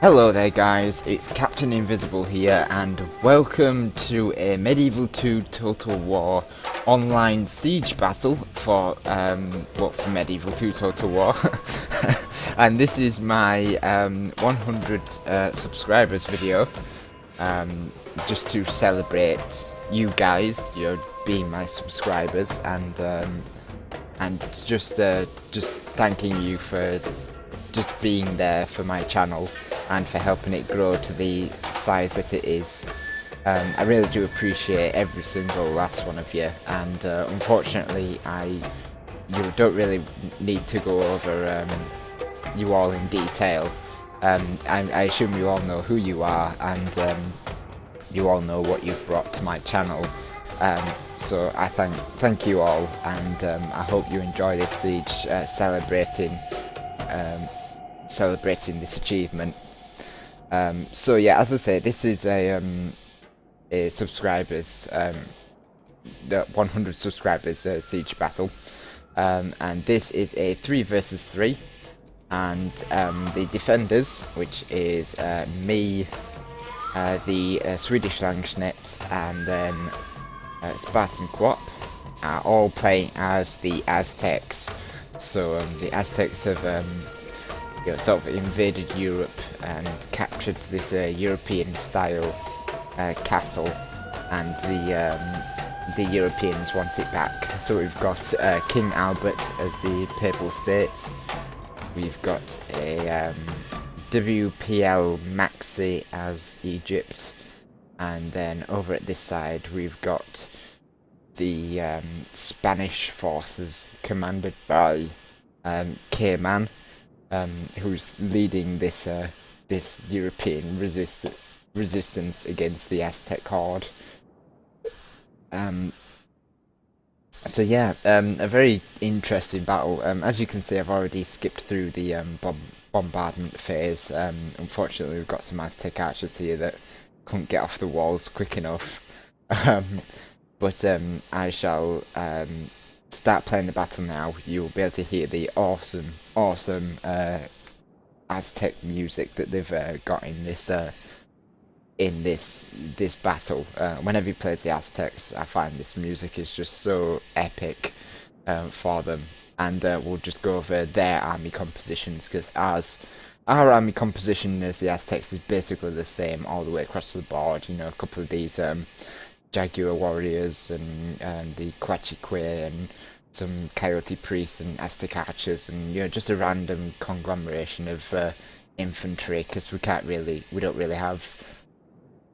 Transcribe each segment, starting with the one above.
Hello there guys, it's Captain Invisible here and welcome to a Medieval 2 Total War online siege battle for Medieval 2 Total War. And this is my 100 subscribers video, just to celebrate you guys, being my subscribers, and just thanking you for just being there for my channel and for helping it grow to the size that it is. I really do appreciate every single last one of you, and unfortunately you don't really need to go over you all in detail. I assume you all know who you are, and you all know what you've brought to my channel. So I thank you all, and I hope you enjoy this siege, celebrating this achievement. So yeah, as I say, this is a subscribers, the 100 subscribers siege battle, and this is a 3 versus 3, and the defenders, which is me, the Swedish Langschnitt, and then Spartan Quap, are all playing as the Aztecs. So the Aztecs have sort of invaded Europe and captured this European-style castle, and the Europeans want it back. So we've got King Albert as the Papal States. We've got a WPL Maxi as Egypt, and then over at this side we've got the Spanish forces commanded by K-Man, who's leading this this European resistance against the Aztec horde. So yeah, a very interesting battle. As you can see, I've already skipped through the bombardment phase. Unfortunately, we've got some Aztec archers here that couldn't get off the walls quick enough. But I shall start playing the battle now. You'll be able to hear the awesome Aztec music that they've got in this battle. Whenever he plays the Aztecs, I find this music is just so epic for them. And we'll just go over their army compositions, because our army composition as the Aztecs is basically the same all the way across the board. You know, a couple of these Jaguar warriors and the Quachique and some Coyote priests and Aztec archers, and just a random conglomeration of infantry, because we don't really have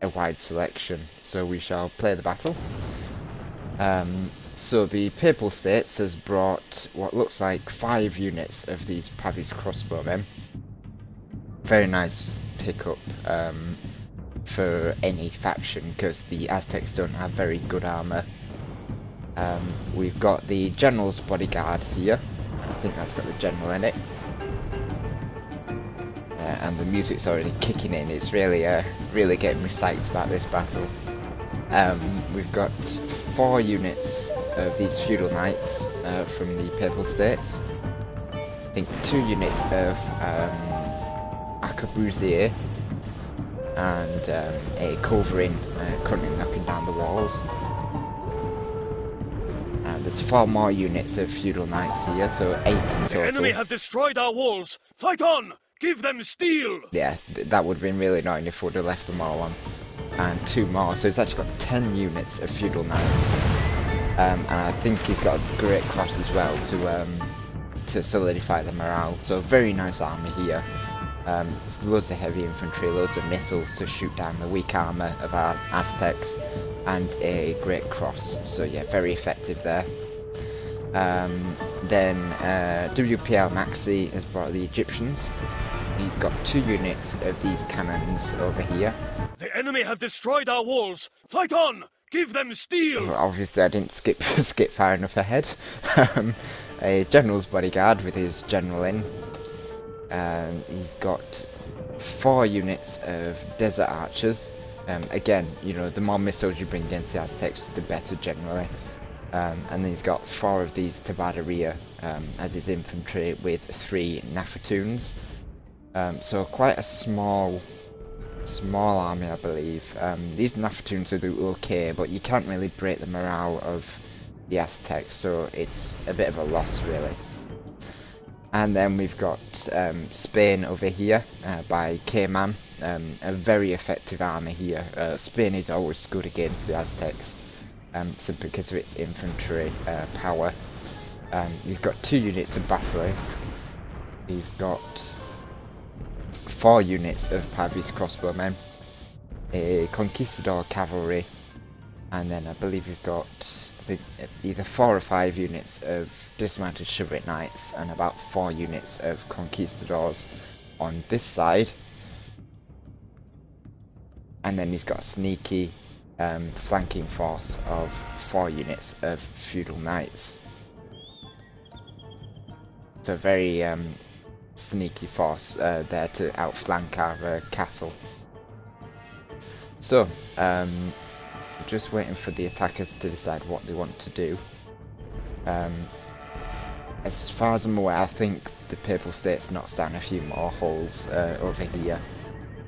a wide selection. So we shall play the battle. So the Papal States has brought what looks like 5 units of these Pavis crossbowmen. Very nice pickup for any faction, because the Aztecs don't have very good armor. We've got the General's Bodyguard here. I think that's got the General in it. And the music's already kicking in. It's really getting me psyched about this battle. We've got 4 units of these Feudal Knights from the Papal States. I think 2 units of Arquebusier, and a Culverin currently knocking down the walls. And there's 4 more units of Feudal Knights here, so 8 in total. The enemy have destroyed our walls! Fight on! Give them steel! Yeah, that would have been really annoying if we would have left them all on. And 2 more, so he's actually got 10 units of Feudal Knights. And I think he's got a great cross as well to solidify the morale. So very nice army here. There's loads of heavy infantry, loads of missiles to shoot down the weak armour of our Aztecs, and a great cross. So yeah, very effective there. Then WPL Maxi has brought the Egyptians. He's got 2 units of these cannons over here. The enemy have destroyed our walls! Fight on! Give them steel! Well, obviously I didn't skip far enough ahead. A General's Bodyguard with his General in. He's got 4 units of Desert Archers. Again, the more missiles you bring against the Aztecs, the better generally. And then he's got 4 of these Tabarderia as his infantry, with 3 Nafatoons. So quite a small army, I believe. These Nafatoons will do okay, but you can't really break the morale of the Aztecs, so it's a bit of a loss, really. And then we've got Spain over here by K-Man, a very effective army here. Spain is always good against the Aztecs, simply because of its infantry power. He's got 2 units of Basilisk. He's got 4 units of Pavis crossbowmen, a Conquistador cavalry, and then I believe he's got, I think, either 4 or 5 units of dismounted chivalric knights and about 4 units of Conquistadors on this side. And then he's got a sneaky flanking force of 4 units of feudal knights. So very sneaky force there to outflank our castle. So, just waiting for the attackers to decide what they want to do. As far as I'm aware, I think the Papal States knocks down a few more holes over here.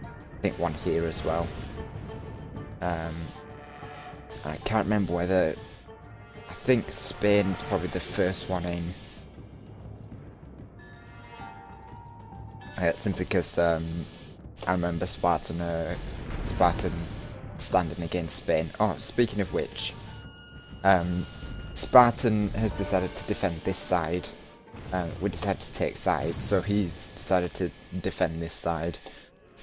I think one here as well. I can't remember whether... I think Spain's probably the first one in. Simply because I remember Spartan standing against Spain. Oh, speaking of which, Spartan has decided to defend this side. We decided to take sides, so he's decided to defend this side.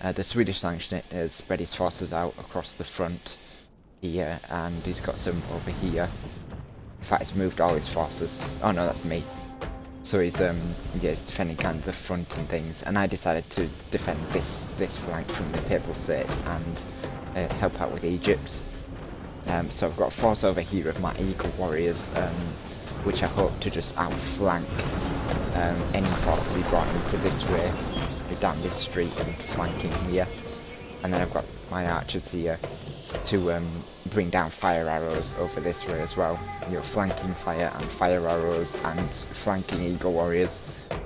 The Swedish Sanctionate has spread his forces out across the front here, and he's got some over here. In fact, he's moved all his forces. Oh no, that's me. So he's he's defending kind of the front and things, and I decided to defend this flank from the Papal States and help out with Egypt. So I've got a force over here of my Eagle Warriors, which I hope to just outflank any forces he brought into this way, down this street and flanking here. And then I've got my archers here to bring down fire arrows over this way as well. You know, flanking fire and fire arrows and flanking Eagle Warriors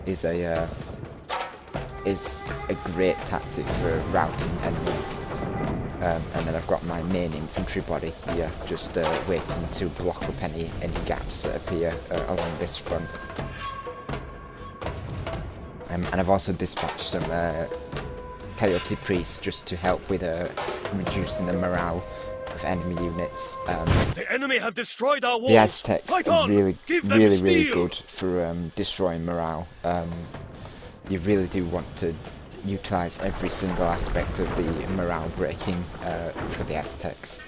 is a great tactic for routing enemies. And then I've got my main infantry body here, just waiting to block up any gaps that appear along this front. And I've also dispatched some Coyote Priests just to help with reducing the morale of enemy units. The enemy have destroyed our walls. The Aztecs are really steel. good for destroying morale. You really do want to utilise every single aspect of the morale breaking for the Aztecs.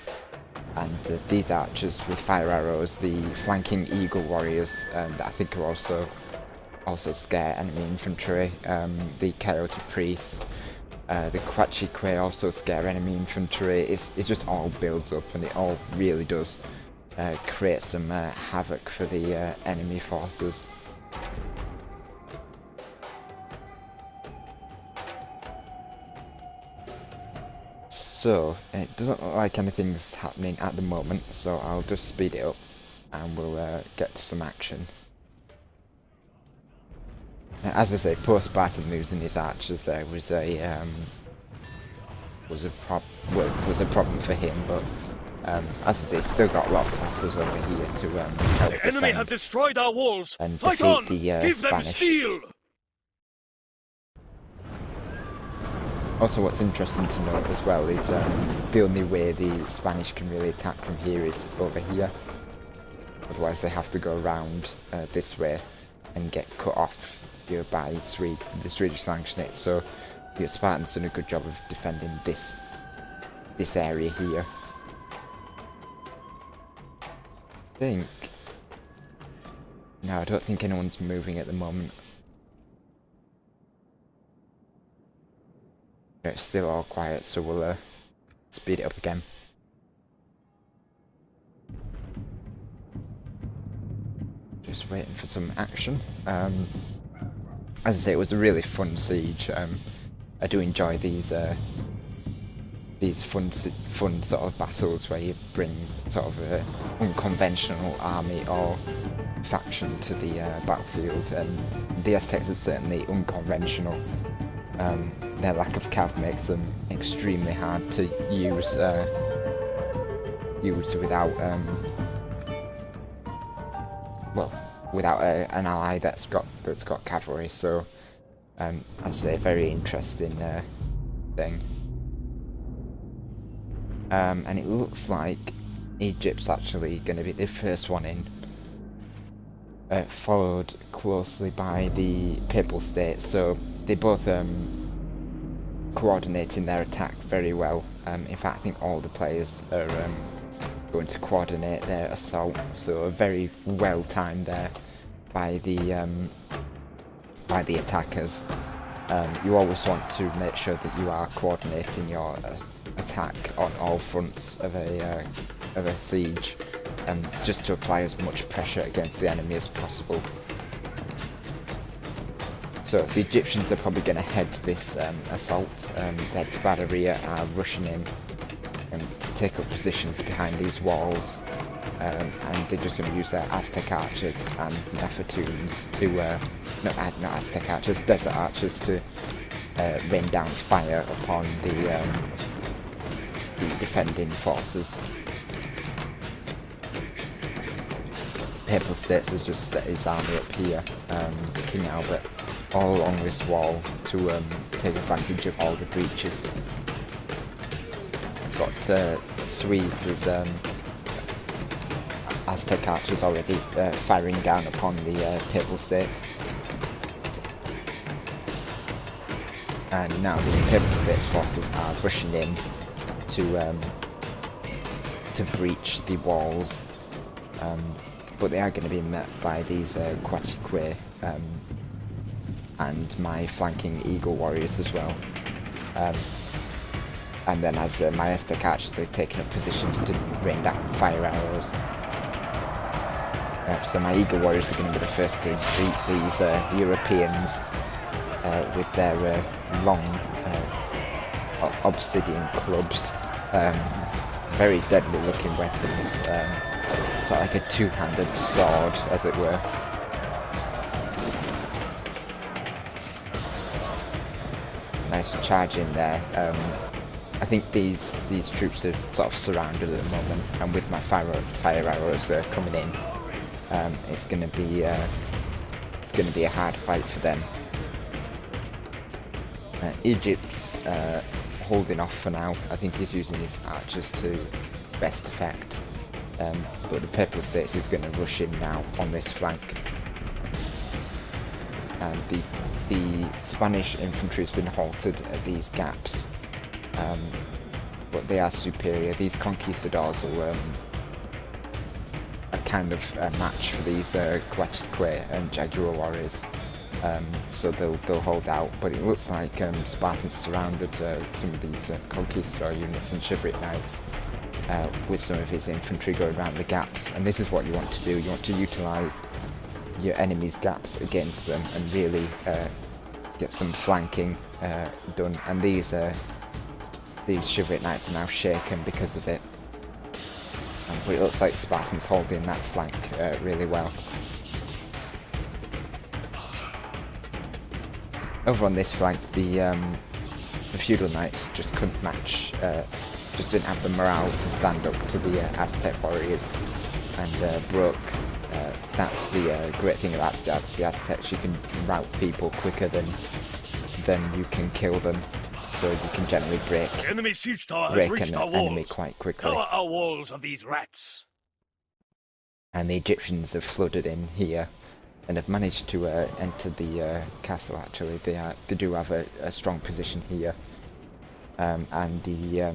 And these archers with fire arrows, the flanking Eagle Warriors, that I think are also scare enemy infantry, the Coyote Priests, the Quachique also scare enemy infantry. It just all builds up, and it all really does create some havoc for the enemy forces. So, it doesn't look like anything's happening at the moment, so I'll just speed it up and we'll get to some action. As I say, poor Spartan losing his archers there was a problem for him, but as I say, still got a lot of forces over here to help The enemy have destroyed our walls. and Fight defeat on. the Give them Spanish. steel. Also, what's interesting to note as well is the only way the Spanish can really attack from here is over here. Otherwise, they have to go around this way and get cut off here by the Swedish Sanctionate. So, the Spartans done a good job of defending this area here. No, I don't think anyone's moving at the moment. It's still all quiet, so we'll speed it up again. Just waiting for some action. As I say, it was a really fun siege. I do enjoy these fun sort of battles where you bring sort of an unconventional army or faction to the battlefield, and the Aztecs are certainly unconventional. Their lack of cav makes them extremely hard to use without without an ally that's got cavalry. So I'd say a very interesting thing. And it looks like Egypt's actually going to be the first one in, followed closely by the Papal States. So they both coordinating their attack very well. In fact, I think all the players are going to coordinate their assault. So very well timed there by the attackers. You always want to make sure that you are coordinating your attack on all fronts of a siege, just to apply as much pressure against the enemy as possible. So the Egyptians are probably going to head this assault. Their Tabataria are rushing in to take up positions behind these walls, and they're just going to use their Aztec archers and Nefertunes to not Aztec archers, desert archers to rain down fire upon the defending forces. Papal States has just set his army up here, King Albert, all along this wall to take advantage of all the breaches. Got Swedes as Aztec archers already firing down upon the Papal States. And now the Papal States forces are rushing in to breach the walls, but they are going to be met by these Quachique and my flanking Eagle warriors as well. And then as my Aztec archers are taking up positions to rain down fire arrows. So my Eagle warriors are going to be the first to beat these Europeans with their long obsidian clubs. Very deadly looking weapons. Sort of like a two-handed sword, as it were. Nice charge in there. I think these troops are sort of surrounded at the moment, and with my fire arrows coming in, it's going to be a hard fight for them. Egypt's holding off for now. I think he's using his archers to best effect, but the Papal States is going to rush in now on this flank. The Spanish infantry has been halted at these gaps, but they are superior. These conquistadors are kind of a match for these Quachique and Jaguar warriors, so they'll hold out. But it looks like Spartans surrounded some of these conquistador units and chivalric knights with some of his infantry going around the gaps. And this is what you want to do. You want to utilise your enemy's gaps against them and really get some flanking done. And these chivalric knights are now shaken because of it. But it looks like Spartans holding that flank really well. Over on this flank, the feudal knights just couldn't match, just didn't have the morale to stand up to the Aztec warriors, and broke. That's the great thing about the Aztecs. You can rout people quicker than you can kill them, so you can generally break Enemy siege tower has break reached an our enemy walls. quite quickly. Cover our walls of these rats. And the Egyptians have flooded in here and have managed to enter the castle. Actually, they do have a strong position here, and the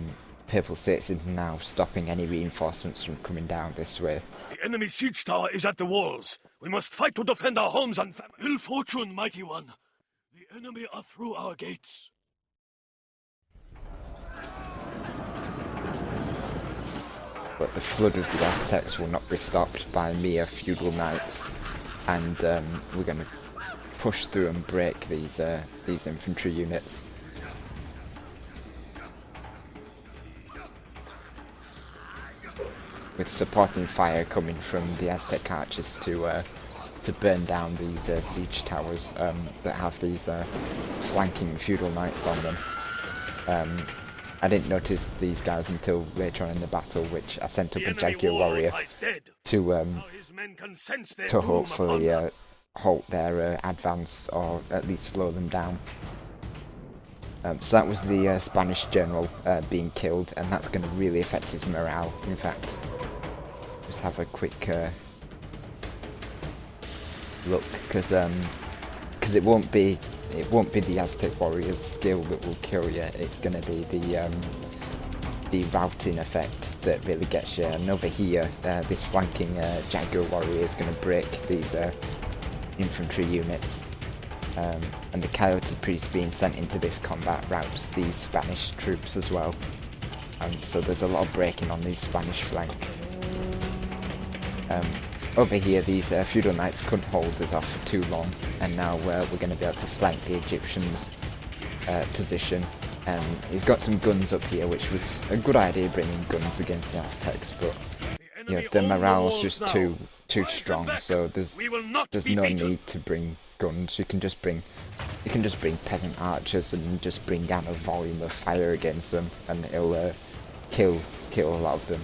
Papal States is now stopping any reinforcements from coming down this way. The enemy siege tower is at the walls. We must fight to defend our homes and ill fortune, mighty one. The enemy are through our gates. But the flood of the Aztecs will not be stopped by mere feudal knights, and we're going to push through and break these infantry units. With supporting fire coming from the Aztec archers to to burn down these siege towers that have these flanking feudal knights on them. I didn't notice these guys until later on in the battle, which I sent up a Jaguar warrior to hopefully halt their advance or at least slow them down. So that was the Spanish general being killed, and that's going to really affect his morale. In fact, just have a quick look, because it won't be the Aztec warrior's skill that will kill you. It's going to be the routing effect that really gets you. And over here, this flanking Jaguar warrior is going to break these infantry units. And the Coyote Priest being sent into this combat routes these Spanish troops as well. So there's a lot of breaking on the Spanish flank. Over here, these feudal knights couldn't hold us off for too long, and now we're going to be able to flank the Egyptians' position. He's got some guns up here, which was a good idea, bringing guns against the Aztecs, but yeah, the morale's just too strong. So there's no need to bring guns. You can just bring peasant archers and just bring down a volume of fire against them, and it'll kill a lot of them.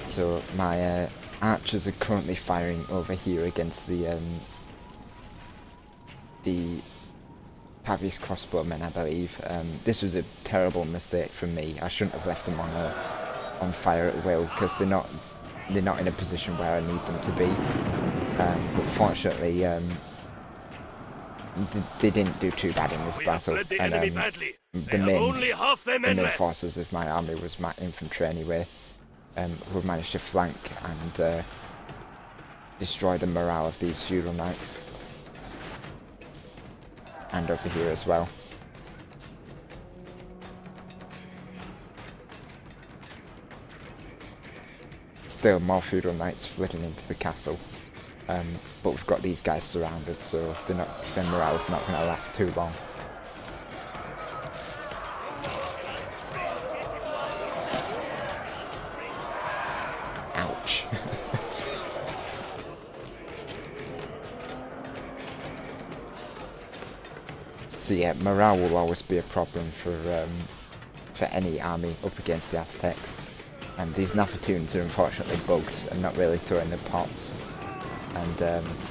So my archers are currently firing over here against the Pavis crossbowmen, I believe. This was a terrible mistake from me. I shouldn't have left them on fire at will, because they're not in a position where I need them to be. But fortunately, they didn't do too bad in this battle, and the main forces of my army was my infantry anyway. Who managed to flank and destroy the morale of these feudal knights. And over here as well. Still more feudal knights flooding into the castle. But we've got these guys surrounded, so their morale's not going to last too long. Ouch. So yeah, morale will always be a problem for any army up against the Aztecs. And these Nafatunes are unfortunately bugged and not really throwing the pots. And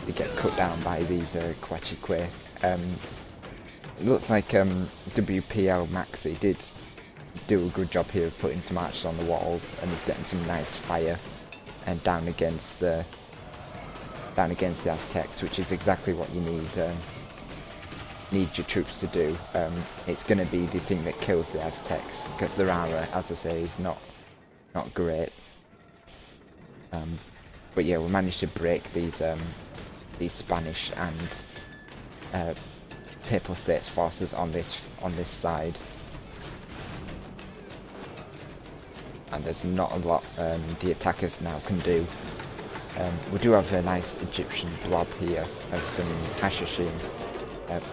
they get cut down by these Quechique. It looks like WPL Maxi did do a good job here of putting some archers on the walls, and he's getting some nice fire and down against the Aztecs, which is exactly what you need your troops to do. It's going to be the thing that kills the Aztecs, because their armor, as I say, is not great. But yeah, we managed to break these Spanish and Papal States forces on this side. And there's not a lot the attackers now can do. We do have a nice Egyptian blob here of some Hashashin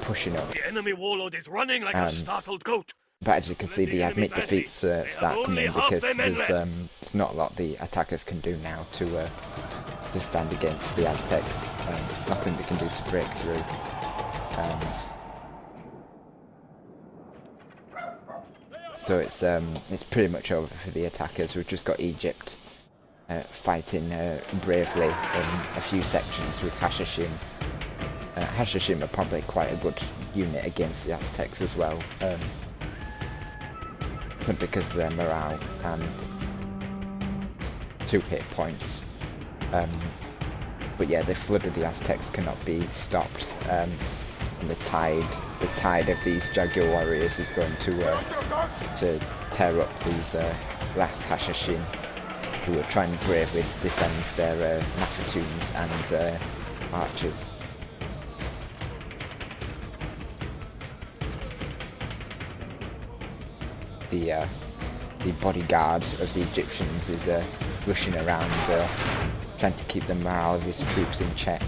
pushing up. The enemy warlord is running like a startled goat. But as you can see, the admit defeats start coming, because there's not a lot the attackers can do now to stand against the Aztecs. Nothing they can do to break through. So it's pretty much over for the attackers. We've just got Egypt fighting bravely in a few sections with Hashashin. Hashashin are probably quite a good unit against the Aztecs as well, simply because of their morale and 2 hit points. But yeah, the flood of the Aztecs cannot be stopped, and the tide of these Jaguar warriors is going to tear up these last Hashashin, who are trying bravely to defend their Nafatunes and archers. The bodyguard of the Egyptians is rushing around, trying to keep the morale of his troops in check.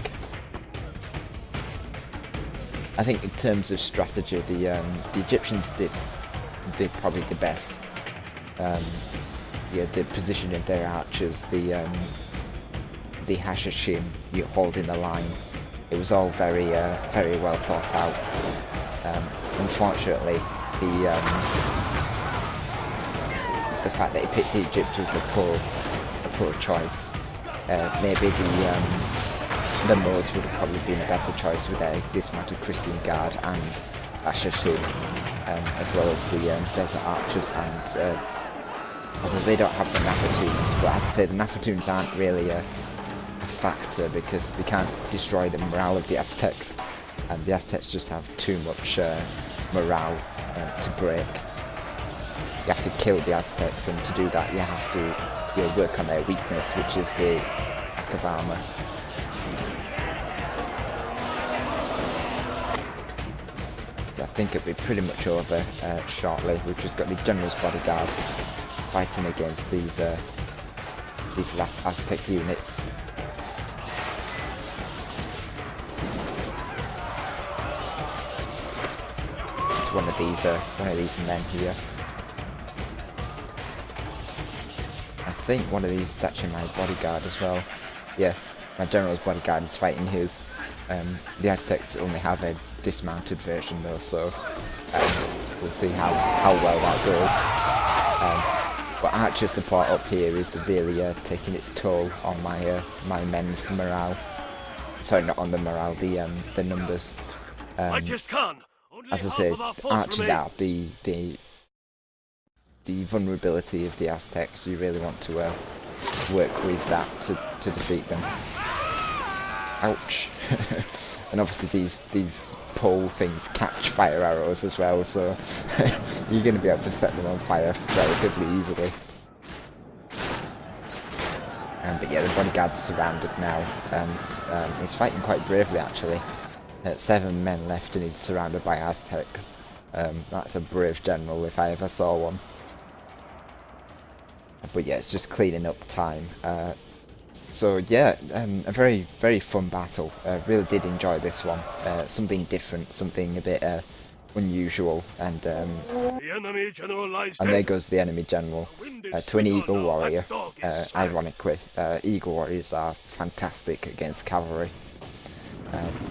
I think in terms of strategy, the Egyptians did probably the best. The position of their archers, the the Hashishim holding the line. It was all very very well thought out. Unfortunately, the fact that he picked Egypt was a poor choice. Maybe the Moors would have probably been a better choice with their dismounted Christian Guard and Hashishim, as well as the Desert Archers, and although they don't have the Naphatoons, but as I say, the Naphatoons aren't really a factor because they can't destroy the morale of the Aztecs, and the Aztecs just have too much morale to break. You have to kill the Aztecs, and to do that you have to work on their weakness, which is the lack of armour. So I think it'll be pretty much over shortly. We've just got the General's Bodyguard fighting against these last Aztec units. It's one of these men here. I think one of these is actually my bodyguard as well. Yeah, my General's Bodyguard is fighting his. The Aztecs only have a dismounted version though, so we'll see how well that goes. But archer support up here is really taking its toll on my men's morale. Sorry, not on the morale, the numbers. As I say, archers are the vulnerability of the Aztecs. You really want to work with that to defeat them. Ouch! And obviously these pole things catch fire arrows as well, so you're going to be able to set them on fire relatively easily. But yeah, the bodyguard's surrounded now, and he's fighting quite bravely actually. 7 men left and he's surrounded by Aztecs. That's a brave general if I ever saw one. But yeah, it's just cleaning up time. So yeah, a very, very fun battle. Really did enjoy this one. Something different, something a bit unusual, and there goes the enemy general to an Eagle Warrior. Ironically, Eagle Warriors are fantastic against cavalry.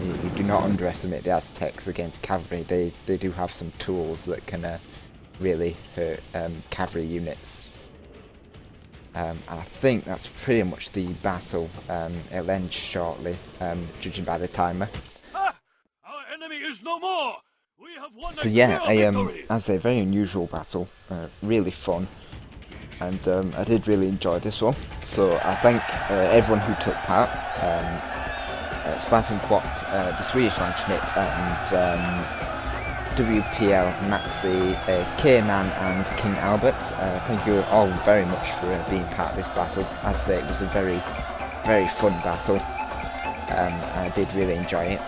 You do not underestimate the Aztecs against cavalry. They do have some tools that can really hurt cavalry units. And I think that's pretty much the battle. It'll end shortly, judging by the timer. Our enemy is no more. We have won. So yeah, as a very unusual battle, really fun, and I did really enjoy this one. So I thank everyone who took part. Spartan Quap, the Swedish Langschnitt, and WPL, Maxi, K-Man and King Albert. Thank you all very much for being part of this battle. As I say, it was a very, very fun battle. I did really enjoy it.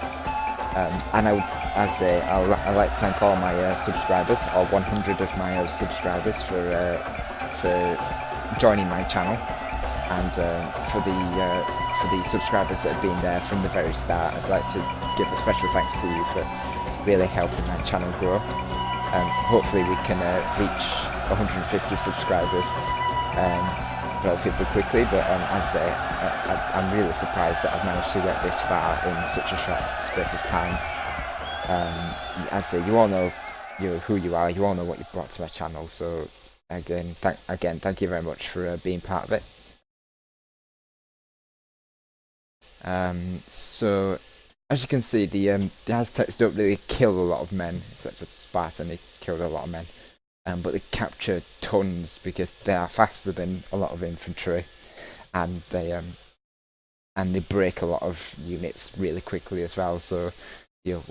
And I'd like to thank all my subscribers, all 100 of my subscribers for joining my channel, and for the subscribers that have been there from the very start. I'd like to give a special thanks to you for really helping my channel grow. Hopefully we can reach 150 subscribers relatively quickly, but as I say, I'm really surprised that I've managed to get this far in such a short space of time. As I say, you all know who you are, you all know what you brought to my channel, so again, thank you very much for being part of it. So as you can see, the Aztecs don't really kill a lot of men, except for Spartan. They killed a lot of men, but they capture tons because they are faster than a lot of infantry, and they break a lot of units really quickly as well. So you're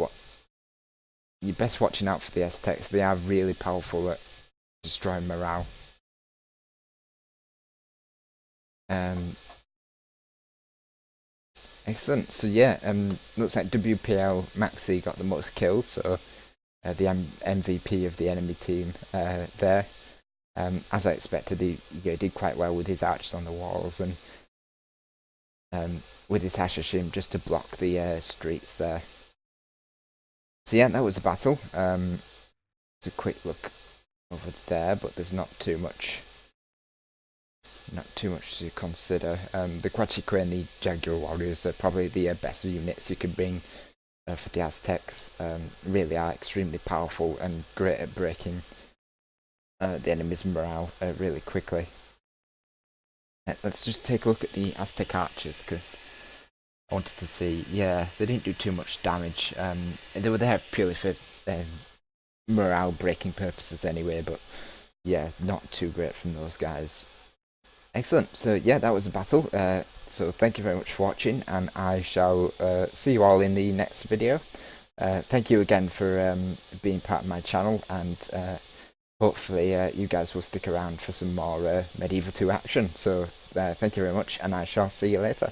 best watching out for the Aztecs. They are really powerful at destroying morale. Excellent. So yeah, looks like WPL Maxi got the most kills, so the MVP of the enemy team there. As I expected, he did quite well with his archers on the walls and with his Hashishim just to block the streets there. So yeah, that was a battle. It's a quick look over there, but there's not too much not too much to consider. The Quachique and the Jaguar Warriors are probably the best units you could bring for the Aztecs. Really are extremely powerful and great at breaking the enemy's morale really quickly. Let's just take a look at the Aztec archers, because I wanted to see, yeah, they didn't do too much damage. They were there purely for morale breaking purposes anyway, but yeah, not too great from those guys. Excellent, so yeah, that was a battle. So thank you very much for watching, and I shall see you all in the next video. Thank you again for being part of my channel, and hopefully you guys will stick around for some more Medieval 2 action. So thank you very much, and I shall see you later.